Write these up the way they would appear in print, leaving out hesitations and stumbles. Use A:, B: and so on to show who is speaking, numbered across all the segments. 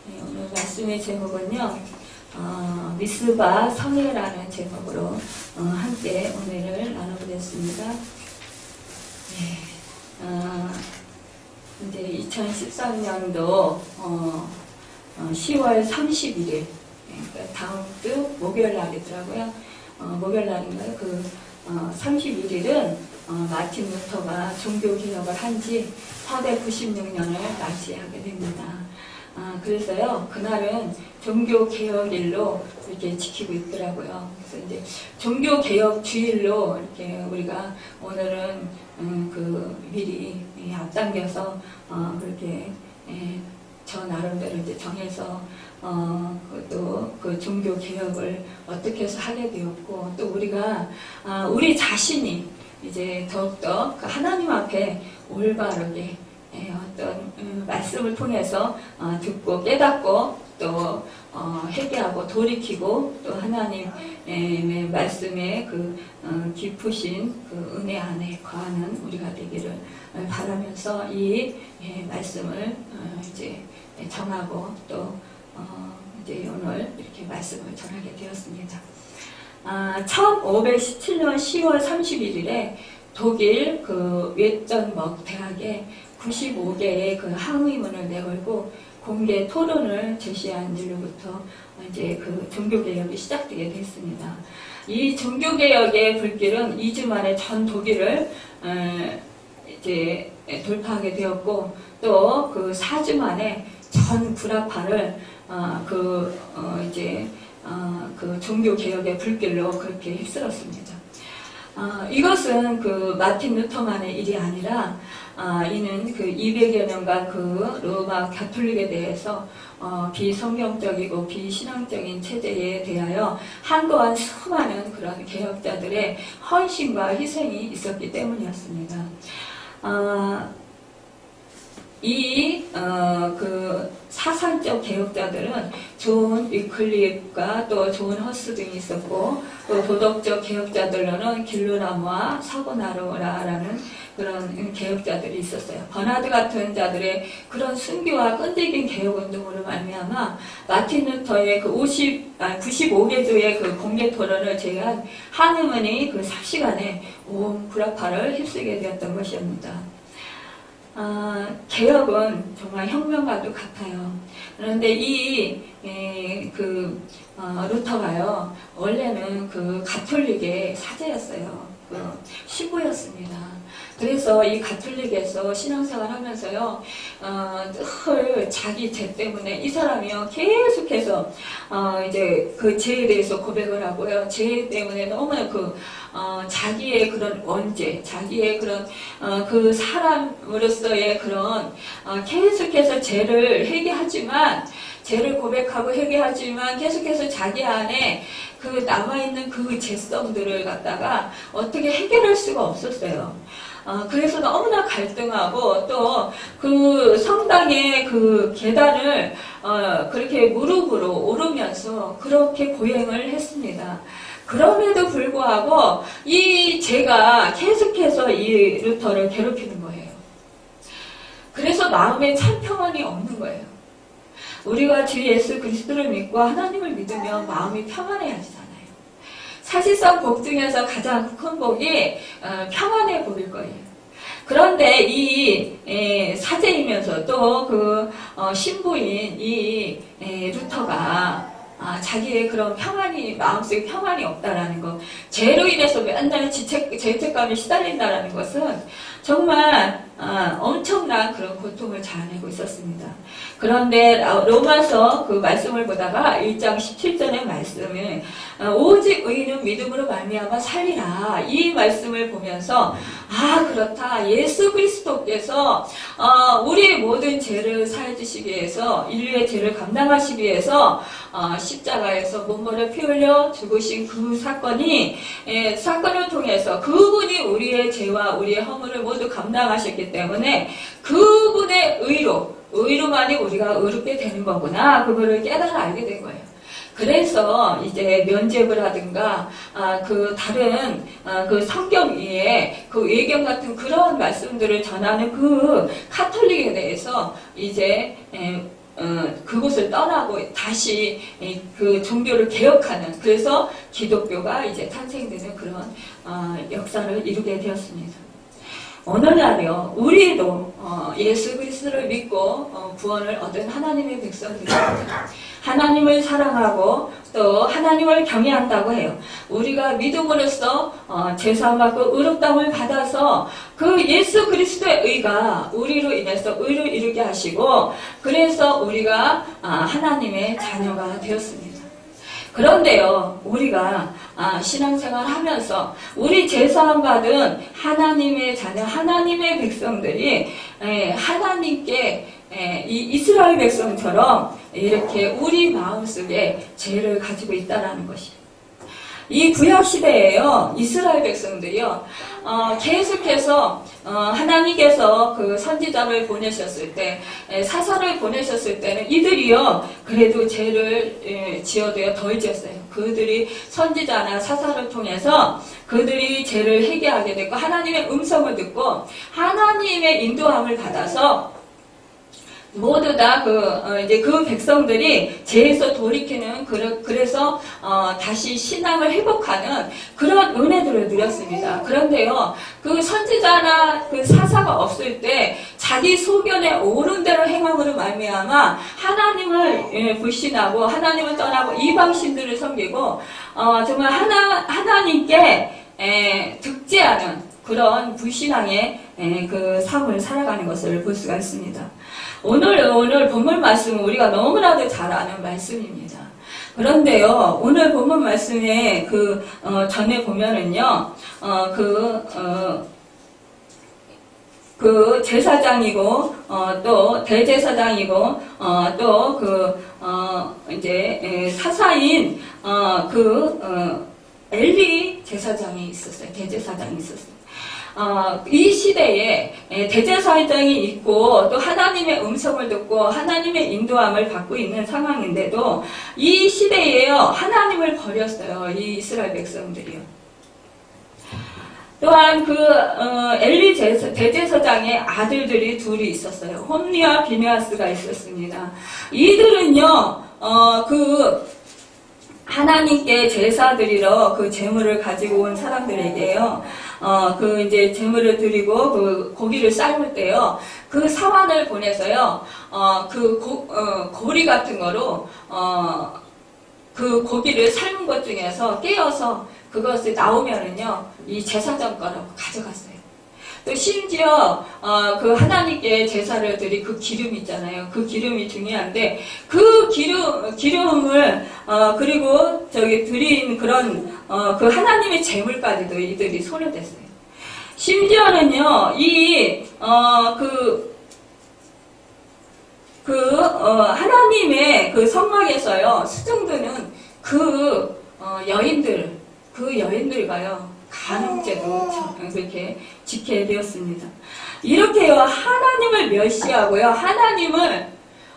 A: 오늘 말씀의 제목은요, 미스바 성회라는 제목으로 함께 오늘을 나눠보겠습니다. 이제 2013년도 10월 31일, 그러니까 다음 주 목요일 날이더라고요. 목요일 날인가요? 31일은 마틴 루터가 종교개혁을 한 지 496년을 맞이하게 됩니다. 그래서요, 그날은 종교개혁일로 이렇게 지키고 있더라고요. 그래서 이제 종교개혁 주일로 이렇게 우리가 오늘은 미리 앞당겨서 그렇게 저 나름대로 이제 정해서 또 그 종교개혁을 어떻게 해서 하게 되었고, 또 우리가 우리 자신이 이제 더욱더 그 하나님 앞에 올바르게 어떤 말씀을 통해서 듣고 깨닫고 또 회개하고 돌이키고 또 하나님의 말씀에 깊으신 그 은혜 안에 거하는 우리가 되기를 바라면서 이 말씀을 이제 정하고 또 이제 오늘 이렇게 말씀을 전하게 되었습니다. 1517년 10월 31일에 독일 웨전버그 대학에 95개의 항의문을 내걸고 공개 토론을 제시한 일로부터 이제 종교개혁이 시작되게 됐습니다. 이 종교개혁의 불길은 2주 만에 전 독일을 이제 돌파하게 되었고, 또 4주 만에 전 구라파를 종교개혁의 불길로 그렇게 휩쓸었습니다. 이것은 마틴 루터만의 일이 아니라 이는 200여 년간 로마 가톨릭에 대해서 비성경적이고 비신앙적인 체제에 대하여 한거한 수많은 그런 개혁자들의 헌신과 희생이 있었기 때문이었습니다. 사상적 개혁자들은 좋은 위클리프가 또 좋은 허스 등이 있었고, 또 도덕적 개혁자들로는 길루나무와 사고나로라라는 그런 개혁자들이 있었어요. 버나드 같은 자들의 그런 순교와 끈질긴 개혁운동으로 말미암아 마틴 루터의 95개 조의 공개 토론을 제외한 한의문이 4시간에 온 구라파를 휩쓰게 되었던 것이었습니다. 개혁은 정말 혁명과도 같아요. 그런데 루터가요, 원래는 가톨릭의 사제였어요. 신부였습니다. 그래서 이 가톨릭에서 신앙생활 하면서요, 늘 자기 죄 때문에 이 사람이요, 계속해서, 이제 죄에 대해서 고백을 하고요, 죄 때문에 너무나 자기의 그런 원죄, 자기의 그런, 사람으로서의 그런, 계속해서 죄를 회개하지만, 죄를 고백하고 회개하지만 계속해서 자기 안에 남아있는 죄성들을 갖다가 어떻게 해결할 수가 없었어요. 그래서 너무나 갈등하고 또 성당의 계단을 그렇게 무릎으로 오르면서 그렇게 고행을 했습니다. 그럼에도 불구하고 이 죄가 계속해서 이 루터를 괴롭히는 거예요. 그래서 마음에 참 평안이 없는 거예요. 우리가 주 예수 그리스도를 믿고 하나님을 믿으면 마음이 평안해야 하잖아요. 사실상 복 중에서 가장 큰 복이 평안의 복일 거예요. 그런데 이 사제이면서 또 신부인 이 루터가 자기의 그런 마음속에 평안이 없다라는 것, 죄로 인해서 맨날 죄책감에 시달린다라는 것은 정말 엄청난 그런 고통을 자아내고 있었습니다. 그런데 로마서 말씀을 보다가 1장 17절의 말씀에 오직 의인은 믿음으로 말미암아 살리라, 이 말씀을 보면서 그렇다, 예수 그리스도께서 우리의 모든 죄를 사해 주시기 위해서, 인류의 죄를 감당하시기 위해서 십자가에서 몸머리를 피 흘려 죽으신 사건을 통해서 그분이 우리의 죄와 우리의 허물을 모두 감당하셨기 때문에 그분의 의로만이 우리가 의롭게 되는 거구나, 그거를 깨달아 알게 된 거예요. 그래서 이제 면죄부를 하든가 다른 성경 위에 외경 같은 그런 말씀들을 전하는 가톨릭에 대해서 이제 그곳을 떠나고 다시 그 종교를 개혁하는, 그래서 기독교가 이제 탄생되는 그런 역사를 이루게 되었습니다. 오늘날요, 우리도 예수 그리스도를 믿고 구원을 얻은 하나님의 백성들입니다. 하나님을 사랑하고 또 하나님을 경외한다고 해요. 우리가 믿음으로써 제사받고 의롭다함을 받아서 그 예수 그리스도의 의가 우리로 인해서 의를 이루게 하시고, 그래서 우리가 하나님의 자녀가 되었습니다. 그런데요, 우리가 신앙생활 하면서 우리 제사함 받은 하나님의 자녀, 하나님의 백성들이 하나님께 이 이스라엘 백성처럼 이렇게 우리 마음속에 죄를 가지고 있다라는 것이에요. 이 구약시대에요, 이스라엘 백성들이요, 계속해서, 하나님께서 그 선지자를 보내셨을 때, 사사를 보내셨을 때는 이들이요, 그래도 죄를 지어도요, 덜 지었어요. 그들이 선지자나 사사를 통해서 그들이 죄를 회개하게 됐고, 하나님의 음성을 듣고, 하나님의 인도함을 받아서, 모두 다 이제 그 백성들이 죄에서 돌이키는, 그래서, 다시 신앙을 회복하는 그런 은혜들을 누렸습니다. 그런데요, 그 선지자나 그 사사가 없을 때 자기 소견에 옳은 대로 행함으로 말미암아 하나님을 불신하고 하나님을 떠나고 이방신들을 섬기고, 정말 하나님께 득죄하는 그런 불신앙의 그 삶을 살아가는 것을 볼 수가 있습니다. 오늘 본문 말씀은 우리가 너무나도 잘 아는 말씀입니다. 그런데요, 오늘 본문 말씀에 전에 보면은요, 그 제사장이고, 또 대제사장이고, 또 이제 사사인, 엘리 제사장이 있었어요. 대제사장이 있었어요. 이 시대에 대제사장이 있고 또 하나님의 음성을 듣고 하나님의 인도함을 받고 있는 상황인데도 이 시대에요, 하나님을 버렸어요. 이 이스라엘 백성들이요. 또한 엘리 대제사장의 아들들이 둘이 있었어요. 홈리와 비느하스가 있었습니다. 이들은요, 하나님께 제사 드리러 그 제물을 가지고 온 사람들에게요, 이제 제물을 드리고 그 고기를 삶을 때요, 그 사환을 보내서요, 고리 같은 거로, 그 고기를 삶은 것 중에서 깨어서 그것이 나오면은요, 이 제사장 거라고 가져갔어요. 또 심지어 그 하나님께 제사를 드린 그 기름 있잖아요. 그 기름이 중요한데 그 기름을 그리고 드린 그런 그 하나님의 제물까지도 이들이 손을 댔어요. 심지어는요, 하나님의 그 성막에서요, 수정드는 여인들과요, 간음죄도 그렇게 지켜야 되었습니다. 이렇게요, 하나님을 멸시하고요, 하나님을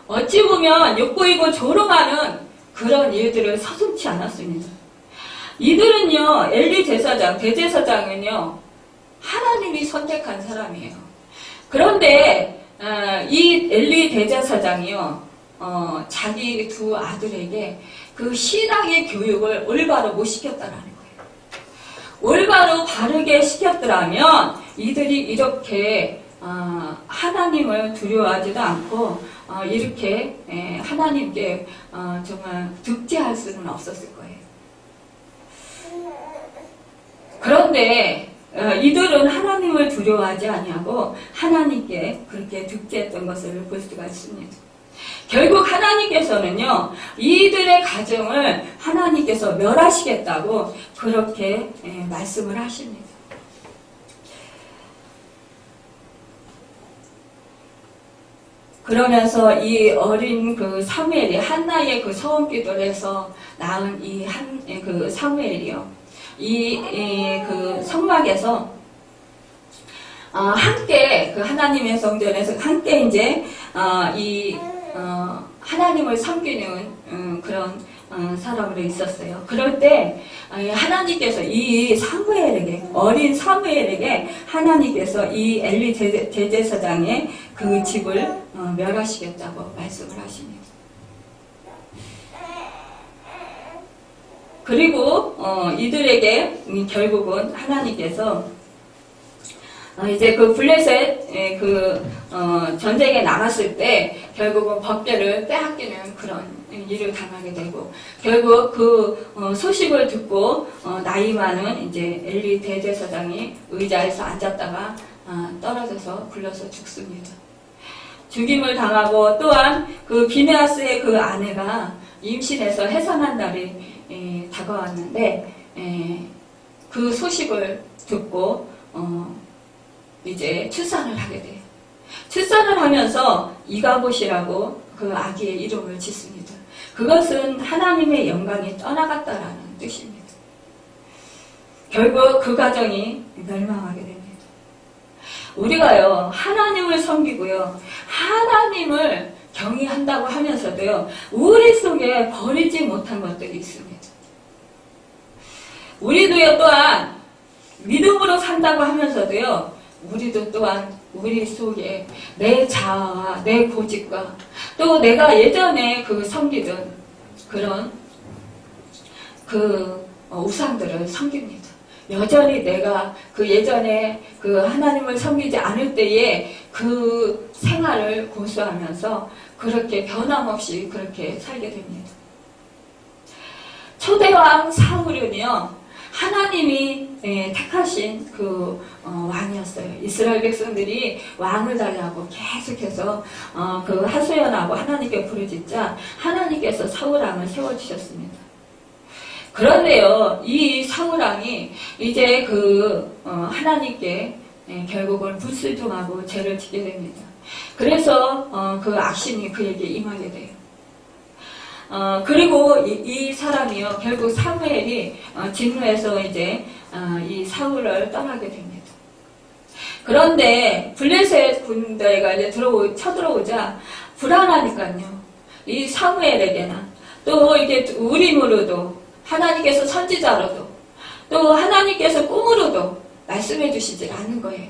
A: 어찌 보면 욕보이고 조롱하는 그런 일들을 서슴지 않았습니다. 이들은요, 엘리 제사장, 대제사장은요, 하나님이 선택한 사람이에요. 그런데 이 엘리 대제사장이요, 자기 두 아들에게 그 신앙의 교육을 올바로 못 시켰다라는 거예요. 올바로 바르게 시켰더라면 이들이 이렇게 하나님을 두려워하지도 않고 이렇게 하나님께 정말 득죄할 수는 없었을 거예요. 그런데 이들은 하나님을 두려워하지 아니하고 하나님께 그렇게 득죄했던 것을 볼 수가 있습니다. 결국 하나님께서는요, 이들의 가정을 하나님께서 멸하시겠다고 그렇게 말씀을 하십니다. 그러면서 이 어린 그 사무엘이 한나의 그 소원 기도를 해서 낳은 그 사무엘이요, 그 성막에서 함께 그 하나님의 성전에서 함께 이제 하나님을 섬기는 그런 사람으로 있었어요. 그럴 때 하나님께서 이 사무엘에게, 어린 사무엘에게 하나님께서 이 엘리 대제사장의 그 집을 멸하시겠다고 말씀을 하십니다. 그리고 이들에게 결국은 하나님께서 이제 그 블레셋 전쟁에 나갔을 때 결국은 법궤를 빼앗기는 그런 일을 당하게 되고, 결국 그 소식을 듣고 나이 많은 이제 엘리 대제사장이 의자에서 앉았다가 떨어져서 굴러서 죽습니다. 죽임을 당하고, 또한 그 비느하스의 그 아내가 임신해서 해산한 날이 다가왔는데 그 소식을 듣고 이제 출산을 하게 돼요. 출산을 하면서 이가봇이라고 그 아기의 이름을 짓습니다. 그것은 하나님의 영광이 떠나갔다라는 뜻입니다. 결국 그 가정이 멸망하게 됩니다. 우리가요, 하나님을 섬기고요, 하나님을 경외한다고 하면서도요, 우리 속에 버리지 못한 것들이 있습니다. 우리도요, 또한 믿음으로 산다고 하면서도요, 우리도 또한 우리 속에 내 자아와 내 고집과 또 내가 예전에 그 섬기던 그런 그 우상들을 섬깁니다. 여전히 내가 그 예전에 그 하나님을 섬기지 않을 때에 그 생활을 고수하면서 그렇게 변함없이 그렇게 살게 됩니다. 초대왕 사울은요, 하나님이 택하신 그 왕이었어요. 이스라엘 백성들이 왕을 달라고 계속해서 그 하소연하고 하나님께 부르짖자 하나님께서 사울왕을 세워주셨습니다. 그런데요, 이 사울왕이 이제 그 하나님께 결국은 불순종하고 죄를 짓게 됩니다. 그래서 그 악신이 그에게 임하게 돼요. 그리고 이 사람이요, 결국 사무엘이 진노해서 이제 이 사울을 떠나게 됩니다. 그런데 블레셋 군대가 이제 쳐들어오자 불안하니까요, 이 사무엘에게나 또 이게 우림으로도 하나님께서 선지자로도 또 하나님께서 꿈으로도 말씀해 주시질 않은 거예요.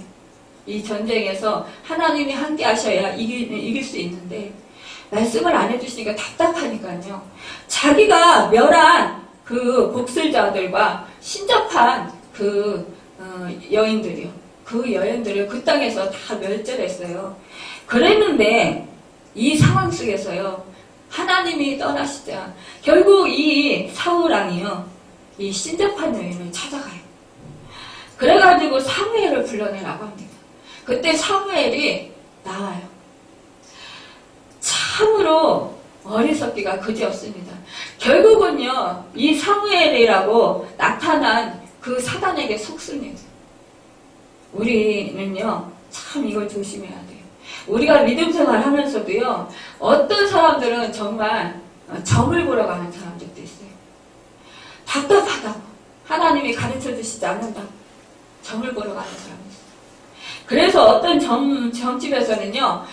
A: 이 전쟁에서 하나님이 함께 하셔야 이길 수 있는데 말씀을 안 해주시니까 답답하니까요, 자기가 멸한 그 복술자들과 신접한 그 여인들이요, 그 여인들을 그 땅에서 다 멸절했어요. 그랬는데 이 상황 속에서요, 하나님이 떠나시자 결국 이 사울왕이요, 이 신접한 여인을 찾아가요. 그래가지고 사무엘을 불러내라고 합니다. 그때 사무엘이 나와요. 참으로 어리석기가 그지없습니다. 결국은요, 이 사무엘이라고 나타난 그 사단에게 속습니다. 우리는요, 참 이걸 조심해야 돼요. 우리가 믿음 생활 하면서도요, 어떤 사람들은 정말 점을 보러 가는 사람들도 있어요. 답답하다고, 하나님이 가르쳐 주시지 않는다고 점을 보러 가는 사람이 있어요. 그래서 어떤 점집에서는요,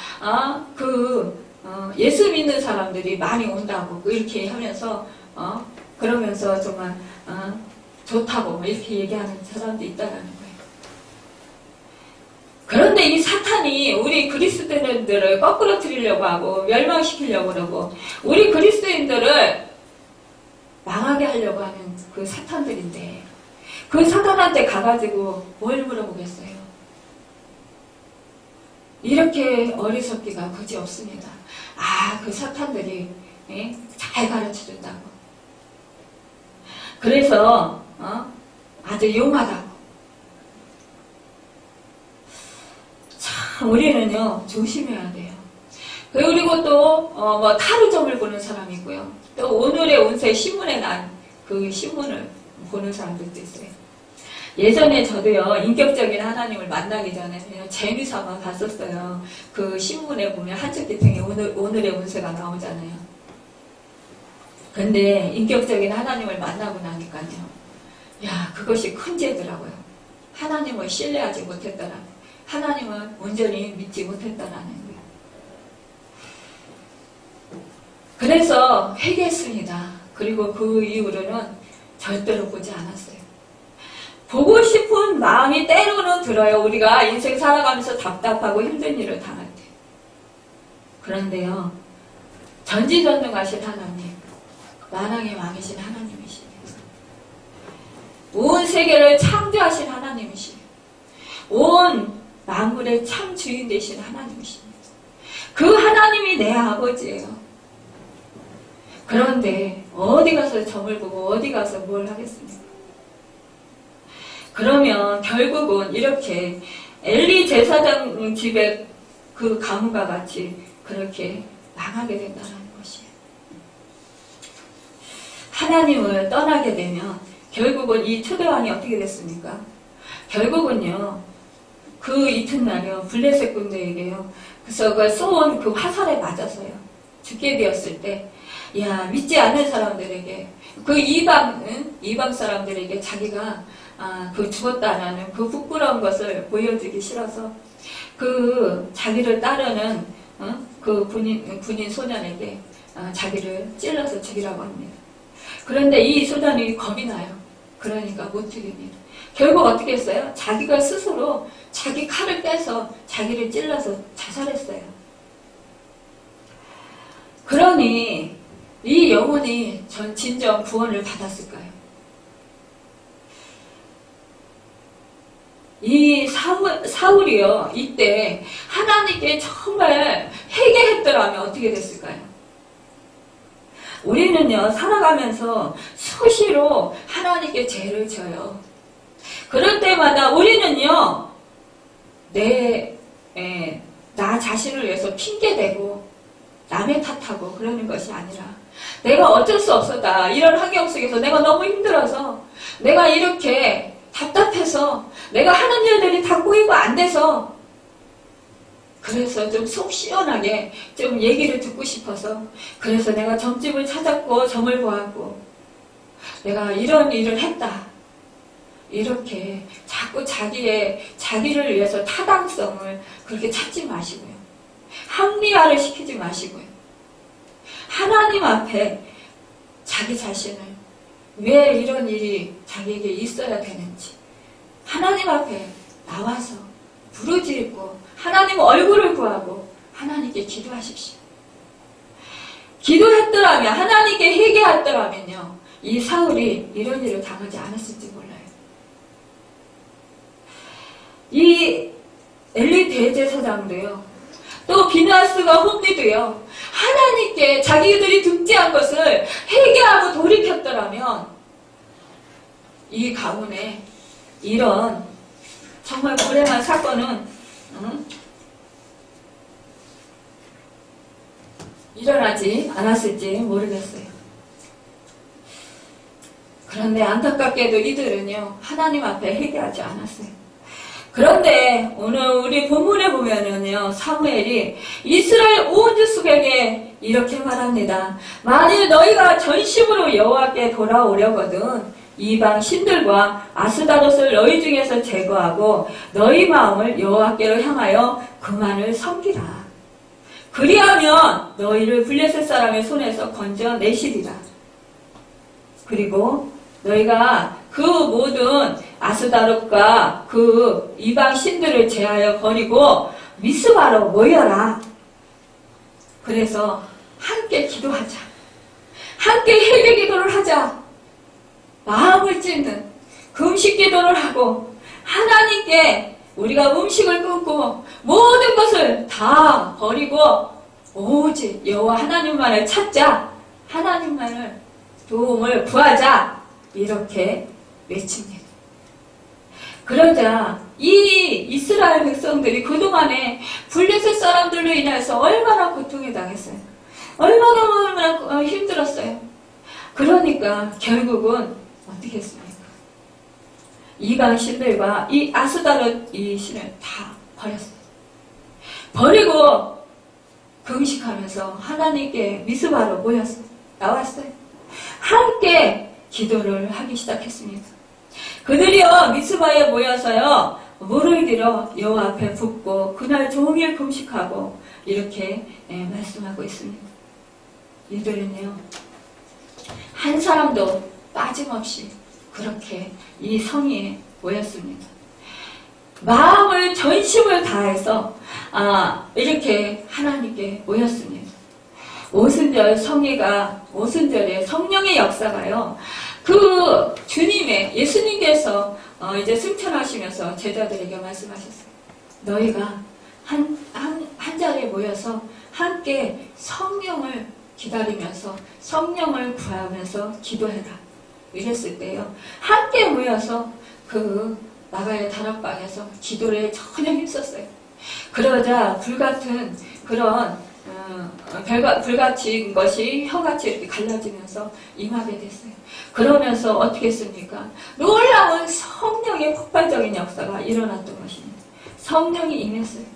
A: 예수 믿는 사람들이 많이 온다고 이렇게 하면서 그러면서 정말 좋다고 이렇게 얘기하는 사람도 있다는 거예요. 그런데 이 사탄이 우리 그리스도인들을 거꾸로 트리려고 하고 멸망시키려고 그러고 우리 그리스도인들을 망하게 하려고 하는 그 사탄들인데, 그 사탄한테 가가지고 뭘 물어보겠어요? 이렇게 어리석기가 그지없습니다. 그 사탄들이 잘 가르쳐준다고. 그래서 아주 용하다고. 참 우리는요, 조심해야 돼요. 그리고 또 타로점을 보는 사람이 있고요. 또 오늘의 운세 신문에 난 그 신문을 보는 사람들도 있어요. 예전에 저도요, 인격적인 하나님을 만나기 전에 그냥 재미삼아 봤었어요. 그 신문에 보면 한쪽 뒤통에 오늘의 운세가 나오잖아요. 근데 인격적인 하나님을 만나고 나니까요, 야, 그것이 큰 죄더라고요. 하나님을 신뢰하지 못했다라는, 하나님을 온전히 믿지 못했다라는 거예요. 그래서 회개했습니다. 그리고 그 이후로는 절대로 보지 않았어요. 보고 싶은 마음이 때로는 들어요. 우리가 인생 살아가면서 답답하고 힘든 일을 당할 때. 그런데요, 전지전능하신 하나님, 만왕의 왕이신 하나님이시네요. 온 세계를 창조하신 하나님이시네요. 온 만물의 참 주인 되신 하나님이십니다. 그 하나님이 내 아버지예요. 그런데 어디 가서 점을 보고 어디 가서 뭘 하겠습니까? 그러면 결국은 이렇게 엘리 제사장 집에 그 가문과 같이 그렇게 망하게 된다는 것이에요. 하나님을 떠나게 되면 결국은 이 초대왕이 어떻게 됐습니까? 결국은요, 그 이튿날이요, 블레셋 군대에게요, 그래서 그 쏘은 그 화살에 맞아서요, 죽게 되었을 때, 야, 믿지 않는 사람들에게, 그 이방 사람들에게 자기가 그 죽었다라는 그 부끄러운 것을 보여주기 싫어서 그 자기를 따르는 그 군인 소년에게 자기를 찔러서 죽이라고 합니다. 그런데 이 소년이 겁이 나요. 그러니까 못 죽입니다. 결국 어떻게 했어요? 자기가 스스로 자기 칼을 떼서 자기를 찔러서 자살했어요. 그러니 이 영혼이 진정 구원을 받았을까요? 이 사울이요, 이때 하나님께 정말 회개했더라면 어떻게 됐을까요? 우리는요, 살아가면서 수시로 하나님께 죄를 져요. 그럴 때마다 우리는요, 나 자신을 위해서 핑계대고 남의 탓하고 그러는 것이 아니라 내가 어쩔 수 없었다. 이런 환경 속에서 내가 너무 힘들어서 내가 이렇게 답답해서 내가 하는 일들이 다 꼬이고 안 돼서 그래서 좀 속 시원하게 좀 얘기를 듣고 싶어서 그래서 내가 점집을 찾았고 점을 보았고 내가 이런 일을 했다. 이렇게 자꾸 자기를 위해서 타당성을 그렇게 찾지 마시고요. 합리화를 시키지 마시고요. 하나님 앞에 자기 자신을 왜 이런 일이 자기에게 있어야 되는지 하나님 앞에 나와서 부르짖고 하나님 얼굴을 구하고 하나님께 기도하십시오. 기도했더라면 하나님께 회개했더라면요 이 사울이 이런 일을 당하지 않았을지 몰라요. 이 엘리 대제사장도요 또 비나스가 홈리도요 하나님께 자기들이 등지한 것을 회개하고 돌이켰더라면 이 가문에 이런 정말 불행한 사건은 일어나지 않았을지 모르겠어요. 그런데 안타깝게도 이들은요 하나님 앞에 회개하지 않았어요. 그런데 오늘 우리 본문에 보면은요 사무엘이 이스라엘 온 족속에게 이렇게 말합니다. 만일 너희가 전심으로 여호와께 돌아오려거든 이방 신들과 아스다롯을 너희 중에서 제거하고 너희 마음을 여호와께로 향하여 그만을 섬기라. 그리하면 너희를 블레셋 사람의 손에서 건져내시리라. 그리고 너희가 그 모든 아스다롯과 그 이방 신들을 제하여 버리고 미스바로 모여라. 그래서 함께 기도하자. 함께 회개 기도를 하자. 마음을 찢는 금식 기도를 하고 하나님께 우리가 음식을 끊고 모든 것을 다 버리고 오직 여호와 하나님만을 찾자. 하나님만을 도움을 구하자. 이렇게 외칩니다. 그러자 이 이스라엘 백성들이 그동안에 블레셋 사람들로 인해서 얼마나 고통에 당했어요. 얼마나 힘들었어요. 그러니까 결국은 어떻게 했습니까? 이방 신들과 이 아스다롯 이 신을 다 버렸어요. 버리고 금식하면서 하나님께 미스바로 모였어요. 나왔어요. 함께 기도를 하기 시작했습니다. 그들이요 미스바에 모여서요 물을 들여 여호와 앞에 붓고 그날 종일 금식하고 이렇게 말씀하고 있습니다. 이들은요 한 사람도 빠짐없이 그렇게 이 성에 모였습니다. 마음을 전심을 다해서 이렇게 하나님께 모였습니다. 오순절 성회가 오순절에 성령의 역사가요. 그 주님의 예수님께서 이제 승천하시면서 제자들에게 말씀하셨어요. 너희가 한 자리에 모여서 함께 성령을 기다리면서 성령을 구하면서 기도해라. 이랬을 때요. 함께 모여서 그 마가의 다락방에서 기도를 전혀 힘썼어요. 그러자 불같은 그런 불같이 것이 혀같이 이렇게 갈라지면서 임하게 됐어요. 그러면서 어떻게 했습니까? 놀라운 성령의 폭발적인 역사가 일어났던 것입니다. 성령이 임했어요.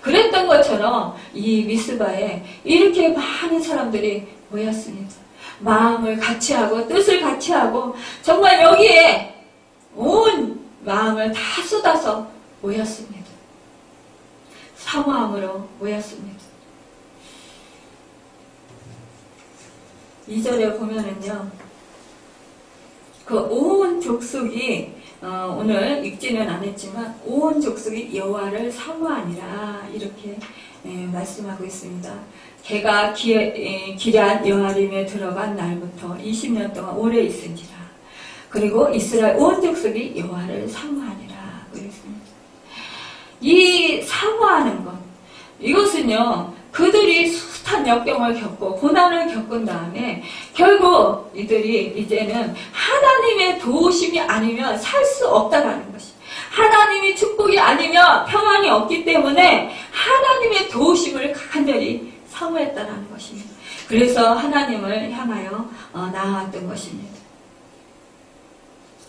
A: 그랬던 것처럼 이 미스바에 이렇게 많은 사람들이 모였습니다. 마음을 같이 하고 뜻을 같이 하고 정말 여기에 온 마음을 다 쏟아서 모였습니다. 사모함으로 모였습니다. 2절에 보면은요, 그 온 족속이 오늘 읽지는 않았지만 온 족속이 여호와를 사모하니라 이렇게 말씀하고 있습니다. 걔가 기럇 여아림에 들어간 날부터 20년 동안 오래 있은지라. 그리고 이스라엘 온 족속이 여호와를 사모하니라 그랬습니다. 이 사모하는 것, 이것은요 그들이 숱한 역경을 겪고 고난을 겪은 다음에 결국 이들이 이제는 하나님의 도우심이 아니면 살 수 없다라는 것이, 하나님이 축복이 아니면 평안이 없기 때문에 하나님의 도우심을 간절히 사모했다라는 것입니다. 그래서 하나님을 향하여 나아왔던 것입니다.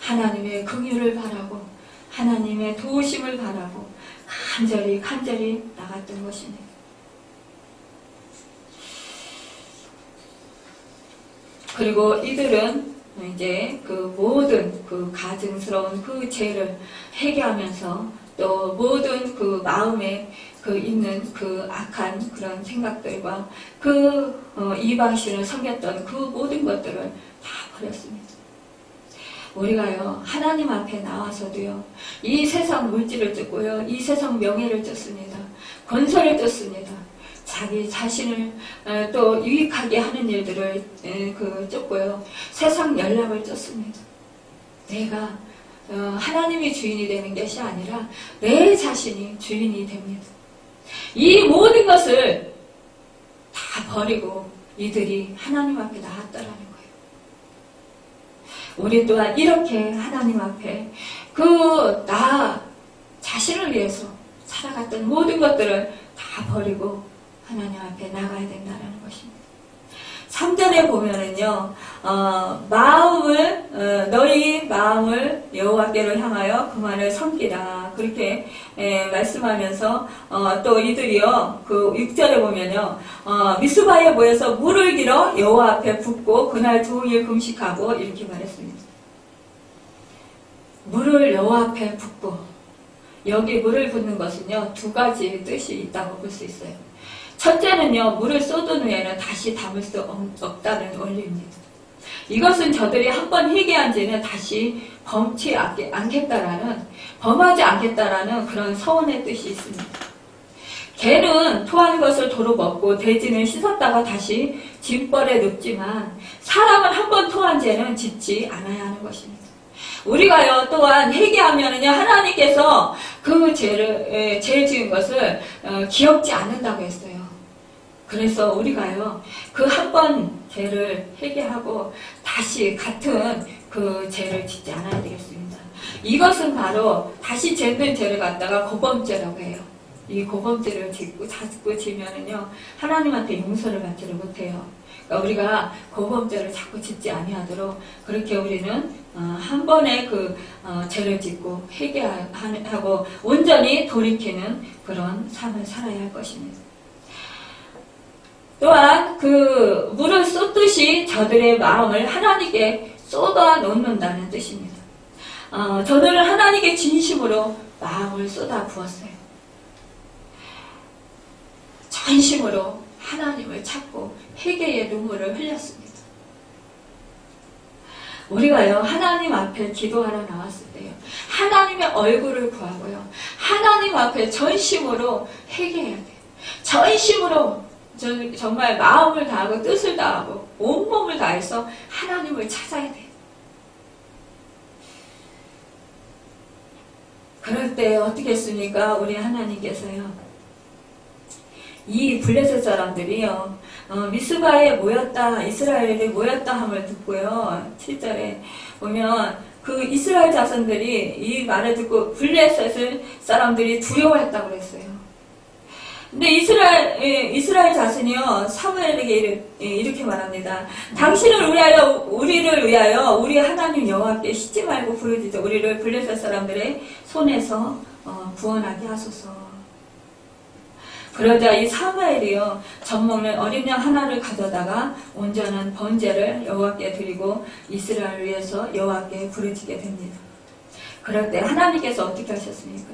A: 하나님의 긍휼을 바라고 하나님의 도우심을 바라고 간절히 나갔던 것입니다. 그리고 이들은 이제 그 모든 그 가증스러운 그 죄를 회개하면서 또 모든 그 마음에 그 있는 그 악한 그런 생각들과 그 이방신을 섬겼던 그 모든 것들을 다 버렸습니다. 우리가요 하나님 앞에 나와서도요 이 세상 물질을 쫓고요 이 세상 명예를 쫓습니다. 권세를 쫓습니다. 자기 자신을 또 유익하게 하는 일들을 쫓고요 세상 연락을 쫓습니다. 내가 하나님이 주인이 되는 것이 아니라 내 자신이 주인이 됩니다. 이 모든 것을 다 버리고 이들이 하나님 앞에 나왔다라는 거예요. 우리 또한 이렇게 하나님 앞에 나 자신을 위해서 살아갔던 모든 것들을 다 버리고 하나님 앞에 나가야 된다는 것입니다. 3절에 보면은요, 너희 마음을 여호와께로 향하여 그만을 섬기라. 그렇게 말씀하면서, 또 이들이요, 그 6절에 보면요, 미스바에 모여서 물을 길어 여호와 앞에 붓고 그날 종일 금식하고 이렇게 말했습니다. 물을 여호와 앞에 붓고, 여기 물을 붓는 것은요, 두 가지 뜻이 있다고 볼 수 있어요. 첫째는요, 물을 쏟은 후에는 다시 담을 수 없다는 원리입니다. 이것은 저들이 한번 회개한 지는 다시 범하지 않겠다라는 그런 서원의 뜻이 있습니다. 개는 토한 것을 도로 먹고 돼지는 씻었다가 다시 짐벌에 눕지만 사람은 한번 토한 죄는 짓지 않아야 하는 것입니다. 우리가요 또한 회개하면은요 하나님께서 그 죄 지은 것을 기억지 않는다고 했어요. 그래서 우리가요 그 한 번 죄를 회개하고 다시 같은 그 죄를 짓지 않아야 되겠습니다. 이것은 바로 다시 짓는 죄를 갖다가 고범죄라고 해요. 이 고범죄를 자꾸 지면은요 하나님한테 용서를 받지를 못해요. 그러니까 우리가 고범죄를 자꾸 짓지 아니하도록 그렇게 우리는 한 번에 그 죄를 짓고 회개하고 온전히 돌이키는 그런 삶을 살아야 할 것입니다. 또한 그 물을 쏟듯이 저들의 마음을 하나님께 쏟아 놓는다는 뜻입니다. 저들은 하나님께 진심으로 마음을 쏟아 부었어요. 전심으로 하나님을 찾고 회개의 눈물을 흘렸습니다. 우리가요, 하나님 앞에 기도하러 나왔을 때요, 하나님의 얼굴을 구하고요, 하나님 앞에 전심으로 회개해야 돼요. 전심으로 정말 마음을 다하고 뜻을 다하고 온몸을 다해서 하나님을 찾아야 돼요. 그럴 때 어떻게 했습니까? 우리 하나님께서요, 이 블레셋 사람들이요, 미스바에 모였다, 이스라엘이 모였다 함을 듣고요, 7절에 보면 그 이스라엘 자손들이 이 말을 듣고 블레셋 사람들이 두려워했다고 그랬어요. 근데 이스라엘 자손이요, 사무엘에게 이렇게 말합니다. 당신을 우리를 위하여 우리 하나님 여호와께 씻지 말고 부르짖어 우리를 블레셋 사람들의 손에서 구원하게 하소서. 그러자 이 사무엘이요, 젖먹는 어린 양 하나를 가져다가 온전한 번제를 여호와께 드리고 이스라엘을 위해서 여호와께 부르짖게 됩니다. 그럴 때 하나님께서 어떻게 하셨습니까?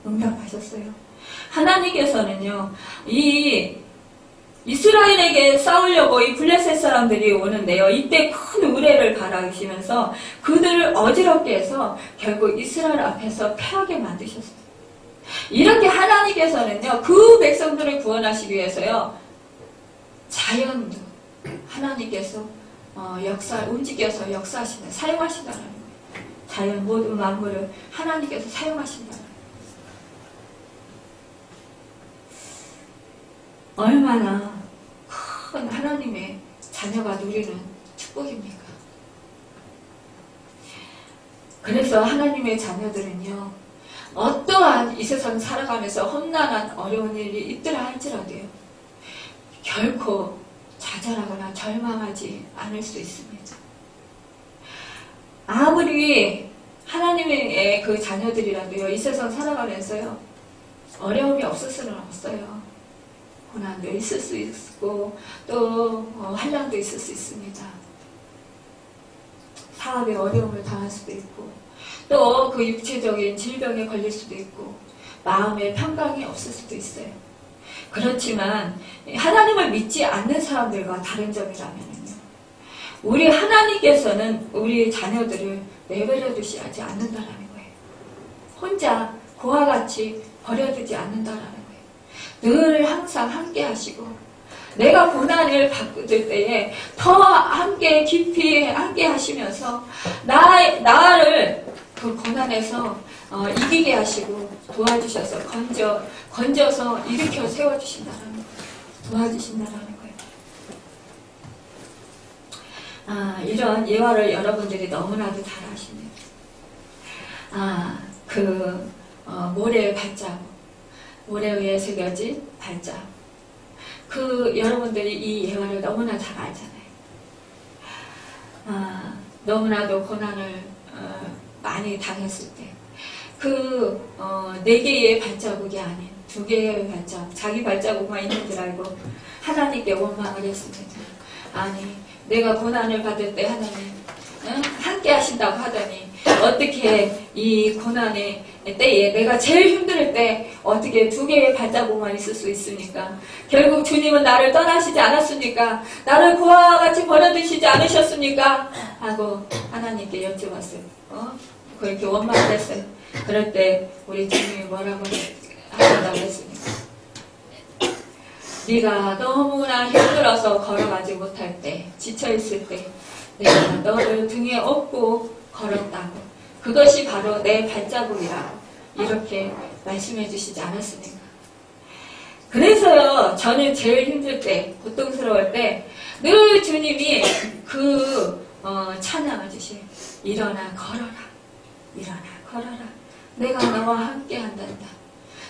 A: 응답하셨어요. 하나님께서는요, 이 이스라엘에게 싸우려고 이 블레셋 사람들이 오는데요, 이때 큰 의뢰를 바라시면서 그들을 어지럽게 해서 결국 이스라엘 앞에서 패하게 만드셨어요. 이렇게 하나님께서는요, 그 백성들을 구원하시기 위해서요, 자연도 하나님께서 움직여서 역사하신다, 사용하신다는 거예요. 자연 모든 만물을 하나님께서 사용하신다는 거예요. 얼마나 큰 하나님의 자녀가 누리는 축복입니까? 그래서 하나님의 자녀들은요, 어떠한 이 세상 살아가면서 험난한 어려운 일이 있더라 할지라도요, 결코 좌절하거나 절망하지 않을 수 있습니다. 아무리 하나님의 그 자녀들이라도요, 이 세상 살아가면서요, 어려움이 없을 수는 없어요. 고난도 있을 수 있고, 또 환난도 있을 수 있습니다. 사업에 어려움을 당할 수도 있고, 또 그 육체적인 질병에 걸릴 수도 있고, 마음의 평강이 없을 수도 있어요. 그렇지만 하나님을 믿지 않는 사람들과 다른 점이라면요, 우리 하나님께서는 우리 자녀들을 내버려 두시지 않는다라는 거예요. 혼자 고와 같이 버려두지 않는다라는 거예요. 늘 항상 함께 하시고, 내가 고난을 받을 때에 더 함께 깊이 함께 하시면서 나를 그 고난에서 이기게 하시고 도와주셔서 건져서 일으켜 세워주신다는 거예요. 도와주신다는 거예요. 이런 예화를 여러분들이 너무나도 잘 아십니다. 모래의 발자국, 모래 위에 새겨진 발자국. 여러분들이 이 예화를 너무나 잘 알잖아요. 너무나도 고난을 많이 당했을 때, 4개의 발자국이 아닌 2개의 발자국, 자기 발자국만 있는 줄 알고 하나님께 원망을 했습니다. 아니, 내가 고난을 받을 때 하나님 함께 하신다고 하더니 어떻게 이 고난의 때에 내가 제일 힘들 때 어떻게 2개의 발자국만 있을 수 있습니까? 결국 주님은 나를 떠나시지 않았습니까? 나를 고아와 같이 버려두시지 않으셨습니까? 하고 하나님께 여쭤봤어요. 그렇게 원망을 했어요. 그럴 때 우리 주님이 뭐라고 하신다고 했습니까? 네가 너무나 힘들어서 걸어가지 못할 때, 지쳐있을 때 내가 너를 등에 업고 걸었다고, 그것이 바로 내 발자국이라고 이렇게 말씀해 주시지 않았습니까? 그래서요, 저는 제일 힘들 때, 고통스러울 때 늘 주님이 찬양을 주시요. 일어나 걸어라, 일어나 걸어라, 내가 너와 함께 한단다.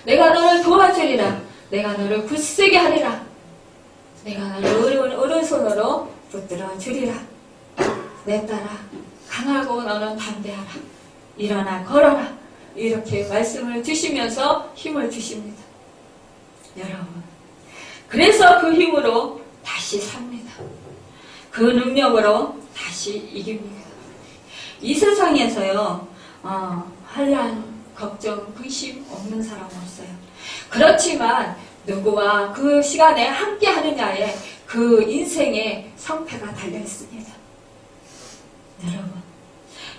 A: 내가 너를 도와주리라. 내가 너를 굳세게 하리라. 내가 너를 오른손으로 붙들어 주리라. 내 딸아, 강하고 너는 담대하라. 일어나 걸어라. 이렇게 말씀을 주시면서 힘을 주십니다. 여러분, 그래서 그 힘으로 다시 삽니다. 그 능력으로 다시 이깁니다. 이 세상에서요, 환난, 걱정, 근심 없는 사람 없어요. 그렇지만 누구와 그 시간에 함께 하느냐에 그 인생의 성패가 달려 있습니다. 여러분,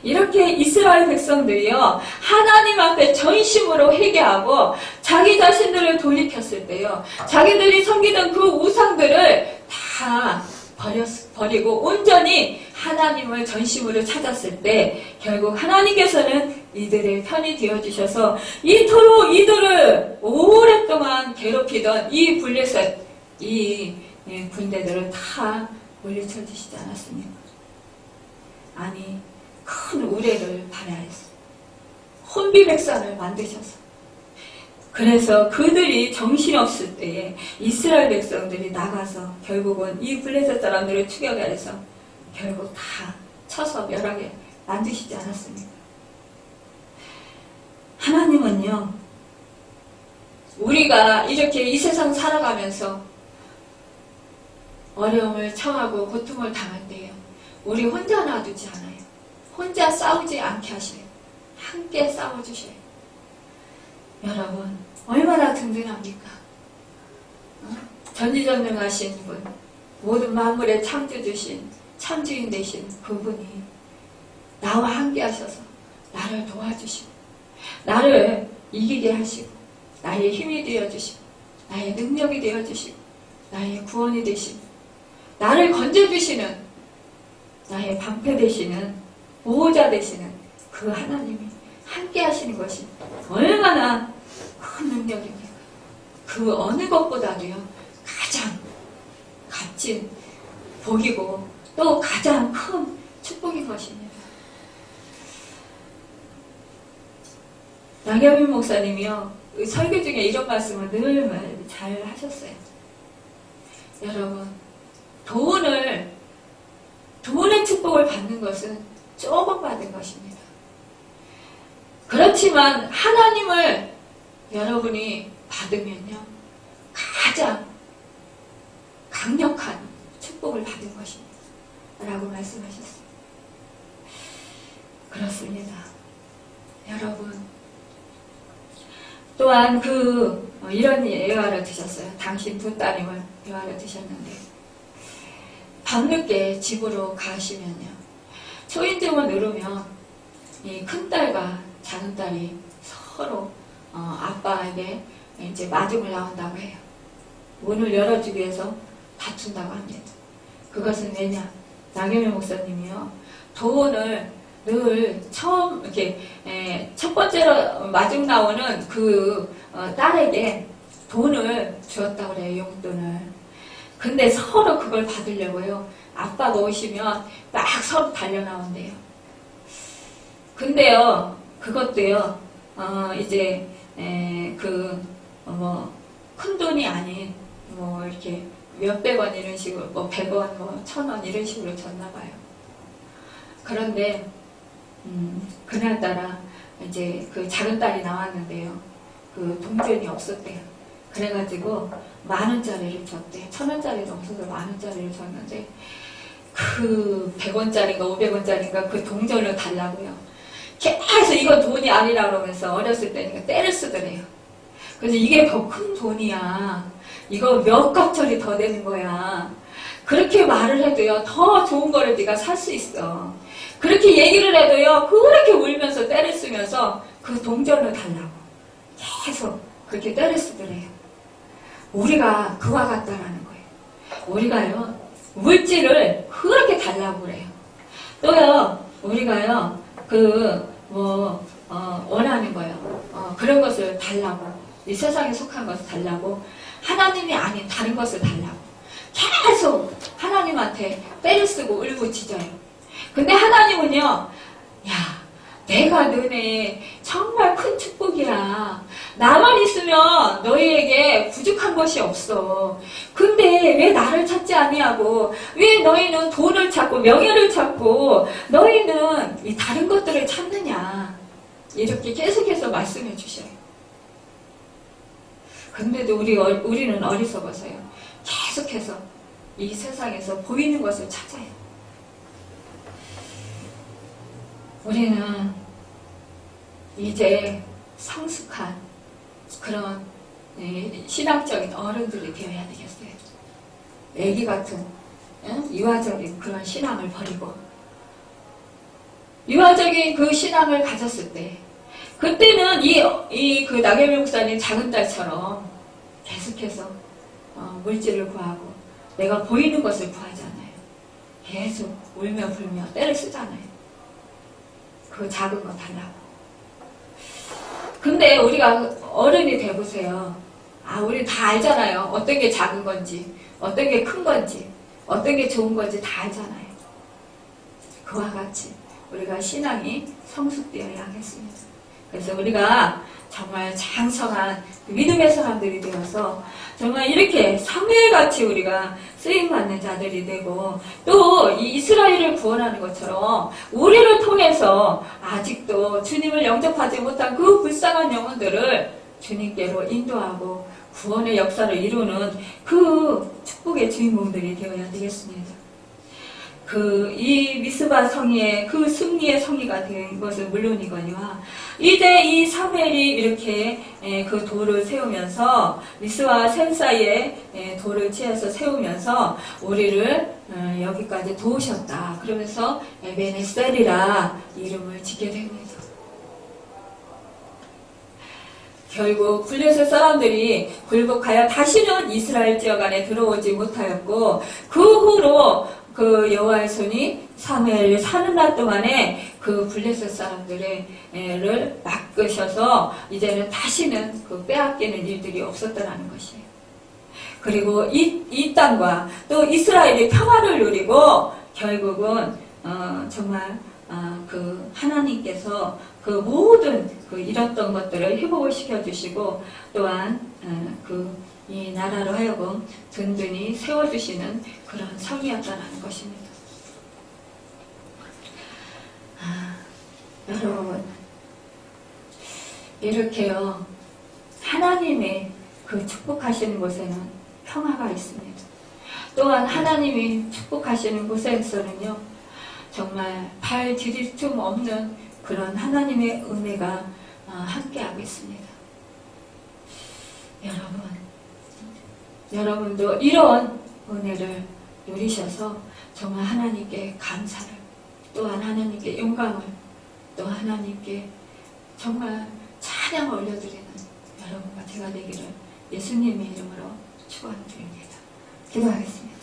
A: 이렇게 이스라엘 백성들이요, 하나님 앞에 전심으로 회개하고 자기 자신들을 돌이켰을 때요, 자기들이 섬기던 그 우상들을 다 버리고 온전히 하나님을 전심으로 찾았을 때 결국 하나님께서는 이들의 편이 되어주셔서 이토록 이들을 오랫동안 괴롭히던 이 블레셋, 이 군대들을 다 물리쳐 주시지 않았습니까? 아니, 큰 우레를 발하여서 혼비백산을 만드셔서, 그래서 그들이 정신없을 때에 이스라엘 백성들이 나가서 결국은 이 블레셋 사람들을 추격해서 결국 다 쳐서 멸하게 만드시지 않았습니까? 하나님은요, 우리가 이렇게 이 세상 살아가면서 어려움을 처하고 고통을 당할 때요, 우리 혼자 놔두지 않아요. 혼자 싸우지 않게 하셔요. 함께 싸워주셔요. 여러분, 얼마나 든든합니까? 전지전능하신 분, 모든 만물의 창조주신, 참주인 되신 그분이 나와 함께 하셔서 나를 도와주시고, 나를 이기게 하시고, 나의 힘이 되어주시고, 나의 능력이 되어주시고, 나의 구원이 되시고, 나를 건져주시는, 나의 방패 되시는, 보호자 되시는 그 하나님이 함께 하시는 것이 얼마나 큰 능력입니까? 그 어느 것보다도요, 가장 값진 복이고 또 가장 큰 축복인 것입니다. 나경민 목사님이요, 설교 중에 이런 말씀을 늘 잘 하셨어요. 여러분, 돈의 축복을 받는 것은 조금 받은 것입니다. 그렇지만 하나님을 여러분이 받으면요, 가장 강력한 축복을 받은 것입니다. 라고 말씀하셨어요. 그렇습니다. 여러분, 또한 이런 예화를 드셨어요. 당신 두 따님을 예화를 드셨는데, 밤늦게 집으로 가시면요, 초인종을 누르면 이 큰딸과 작은딸이 서로 아빠에게 이제 마중을 나온다고 해요. 문을 열어주기 위해서 다툰다고 합니다. 그것은 왜냐? 나경민 목사님이요, 돈을 늘 처음 이렇게 첫 번째로 마중 나오는 그 딸에게 돈을 주었다고 그래요. 용돈을. 근데 서로 그걸 받으려고요, 아빠가 오시면 막 서로 달려 나온대요. 근데요, 그것도요, 이제 큰 돈이 아닌 이렇게 몇백 원 이런 식으로, 100원, 1000원 이런 식으로 줬나 봐요. 그런데 그날따라 이제 그 작은 딸이 나왔는데요, 그 동전이 없었대요. 그래가지고 10,000원짜리를 줬대. 1,000원짜리도 없어서 10,000원짜리를 줬는데, 그 100원짜리인가 500원짜리인가 그 동전을 달라고요. 계속 이건 돈이 아니라 그러면서 어렸을 때니까 때를 쓰더래요. 그래서 이게 더 큰 돈이야, 이거 몇 갑절이 더 되는 거야, 그렇게 말을 해도요, 더 좋은 거를 네가 살 수 있어, 그렇게 얘기를 해도요, 그렇게 울면서 때를 쓰면서 그 동전을 달라고 계속 그렇게 때를 쓰더래요. 우리가 그와 같다라는 거예요. 우리가요, 물질을 그렇게 달라고 그래요. 또요, 우리가요, 원하는 거요, 그런 것을 달라고, 이 세상에 속한 것을 달라고, 하나님이 아닌 다른 것을 달라고 계속 하나님한테 때를 쓰고 울부짖어요. 근데 하나님은요, 야, 내가 너네 정말 큰 축복이야. 나만 있으면 너희에게 부족한 것이 없어. 근데 왜 나를 찾지 아니하고, 왜 너희는 돈을 찾고 명예를 찾고 너희는 이 다른 것들을 찾느냐, 이렇게 계속해서 말씀해 주셔요. 근데도 우리는 어리석어서요, 계속해서 이 세상에서 보이는 것을 찾아요. 우리는 이제 성숙한 그런 신앙적인 어른들이 되어야 되겠어요. 애기 같은 이화적인 그런 신앙을 버리고, 유아적인 그 신앙을 가졌을 때, 그때는 그 나경미 목사님 작은 딸처럼 계속해서 물질을 구하고 내가 보이는 것을 구하잖아요. 계속 울며 불며 때를 쓰잖아요. 그 작은 거 달라고. 근데 우리가 어른이 돼보세요. 우리 다 알잖아요. 어떤 게 작은 건지, 어떤 게 큰 건지, 어떤 게 좋은 건지 다 알잖아요. 그와 같이 우리가 신앙이 성숙되어야 하겠습니다. 그래서 우리가 정말 장성한 믿음의 사람들이 되어서 정말 이렇게 사무엘같이 우리가 쓰임받는 자들이 되고 또 이 이스라엘을 구원하는 것처럼 우리를 통해서 아직도 주님을 영접하지 못한 그 불쌍한 영혼들을 주님께로 인도하고 구원의 역사를 이루는 그 축복의 주인공들이 되어야 되겠습니다. 이 미스바 성의의 그 승리의 성의가 된 것은 물론이거니와 이제 이 사무엘이 이렇게 그 돌을 세우면서 미스와 샘 사이에 돌을 치어서 세우면서 우리를 여기까지 도우셨다. 그러면서 에베네셀이라 이름을 짓게 됩니다. 결국 블레셋 사람들이 굴복하여 다시는 이스라엘 지역 안에 들어오지 못하였고 그 후로 그 여호와의 손이 사무엘을 사는 날 동안에 그 블레셋 사람들을 낚으셔서 이제는 다시는 그 빼앗기는 일들이 없었다라는 것이에요. 그리고 이 땅과 또 이스라엘이 평화를 누리고 결국은 정말 그 하나님께서 그 모든 그 잃었던 것들을 회복을 시켜주시고 또한 이 나라로 하여금 든든히 세워주시는 그런 성이었다는 것입니다. 여러분, 이렇게요, 하나님의 그 축복하시는 곳에는 평화가 있습니다. 또한 하나님이 축복하시는 곳에서는요, 정말 발 디딜 틈 없는 그런 하나님의 은혜가 함께하고 있습니다. 여러분도 이런 은혜를 누리셔서 정말 하나님께 감사를, 또한 하나님께 영광을, 또 하나님께 정말 찬양을 올려드리는 여러분과 제가 되기를 예수님의 이름으로 축원드립니다. 기도하겠습니다.